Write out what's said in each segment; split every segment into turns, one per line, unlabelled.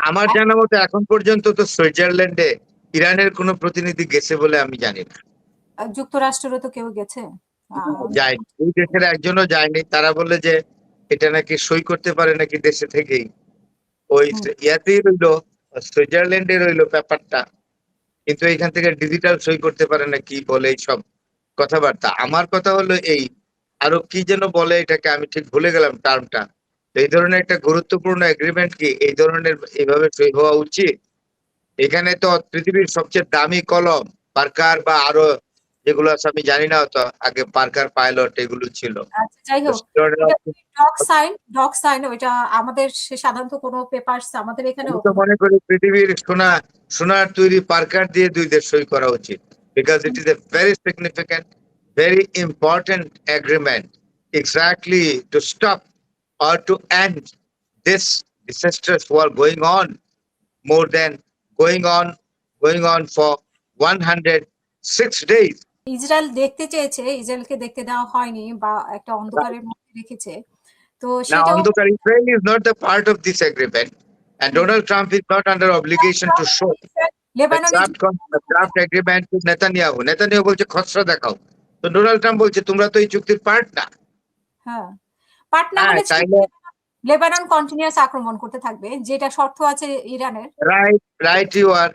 আমার জানা মতো এখন পর্যন্ত তো সুইজারল্যান্ডে ইরানের কোনো প্রতিনিধি গেছে বলে আমি জানি না।
যুক্তরাষ্ট্রেরও তো কেউ গেছে।
যায়নি, দুই দেশের একজনও যায়নি। তারা বলে যে এটা নাকি সই করতে পারে নাকি দেশে থেকেই, ওই ইয়াতেই রইলো, সুইজারল্যান্ডে রইলো ব্যাপারটা, কিন্তু এখান থেকে ডিজিটাল সই করতে পারে না, কি বলে এইসব কথাবার্তা। আমার কথা হলো এই, আরো কি যেন বলে এটাকে, আমি ঠিক ভুলে গেলাম টার্মটা। এই ধরনের একটা গুরুত্বপূর্ণ এগ্রিমেন্ট কি এই ধরনের এইভাবে সই হওয়া উচিত? এখানে তো পৃথিবীর সবচেয়ে দামি কলম পার্কার বা আরো যেগুলো আছে আমি জানি না, তো আগে পার্কার পাইলট এগুলো ছিল।
আচ্ছা, যাই হোক, ডক সাইন ওইটা আমাদের সাধারণত কোনো পেপারস আমাদের এখানে
আমি তো মনে করি পৃথিবীর সোনার তৈরি পার্কার দিয়ে দুই দেশ সই করা উচিত, because it is a very significant, very important agreement exactly to stop or to end this disastrous war going on for 106 days.
Israel দেখতে চেয়েছে, ইসরায়েলকে দেখতে দেওয়া হয়নি বা একটা অন্ধকারের মধ্যে রেখেছে। তো
Now,
সেটা
Andhukar, Israel is not a part of this agreement, and Donald Trump is not under obligation to show the draft agreement to Netanyahu. Netanyahu বলছে খসড়া দেখাও, তো ডোনাল্ড ট্রাম্প বলছে তোমরা তো এই চুক্তির পার্ট না।
হ্যাঁ, পার্ট না হলে লেবানন কন্টিনিউয়াস আক্রমণ করতে থাকবে, যেটা শর্ত আছে ইরানের।
Right you are,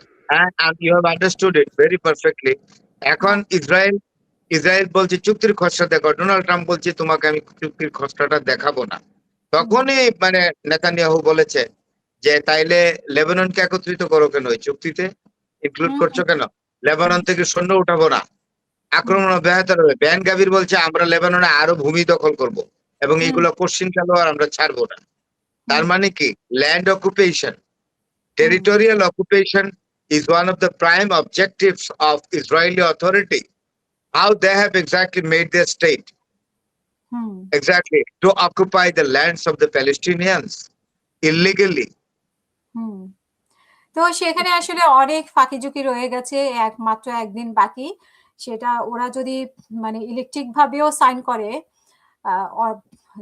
and you have understood it very perfectly. এখন ইসরায়েল বলছে চুক্তির খসড়া দেখাও, ডোনাল্ড ট্রাম্প বলছে তোমাকে আমি চুক্তির খসড়াটা দেখাবো না। তখনই মানে নেতানিয়াহু বলেছে যে তাইলে লেবাননকে একত্রিত করো কেন, ওই চুক্তিতে ইনক্লুড করছো কেন, লেবানন থেকে সৈন্য উঠাবো না, আক্রমণ অব্যাহত রবে। বেন গাভির বলছে আমরা লেবাননে আরো ভূমি দখল করব এবং এইগুলো কোশ্চিন কেন আর আমরা ছাড়বো না। তার মানে কি, land occupation, territorial occupation is one of the prime objectives of Israeli authority. How they have exactly made their state, exactly to occupy the lands of the Palestinians illegally.
তো সেখানে আসলে অনেক ফাঁকিঝুঁকি রয়ে গেছে, একমাত্র একদিন বাকি। সেটা ওরা যদি মানে ইলেকট্রিক ভাবেও সাইন করে,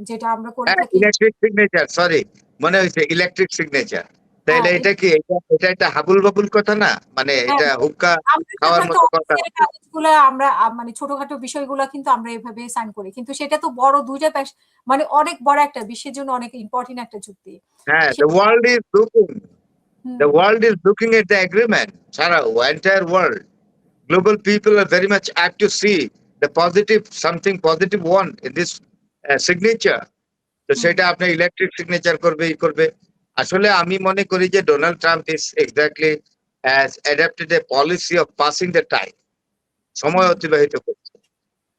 যেটা আমরা করে থাকি
ইলেকট্রিক সিগনেচার, সরি মনে হয়েছে ইলেকট্রিক সিগনেচার, তাহলে এটা কি এটা একটা হাবুল বাবুল কথা না, মানে এটা হুক্কা খাওয়ার মতো কথা।
কাগজগুলো আমরা মানে ছোটখাটো বিষয়গুলো কিন্তু আমরা এভাবে সাইন করি, কিন্তু সেটা তো বড় দুইটা মানে অনেক বড় একটা বিশ্বের জন্য অনেক ইম্পর্টেন্ট একটা চুক্তি।
হ্যাঁ, the world is looking at the agreement, ছাড়াও entire world, global people are very much apt to see the something positive one in this signature. তো সেটা আপনি ইলেকট্রিক সিগনেচার করবে। আসলে আমি মনে করি যে Donald Trump is exactly has adopted a policy of passing the time, সময় অতিবাহিত করছে।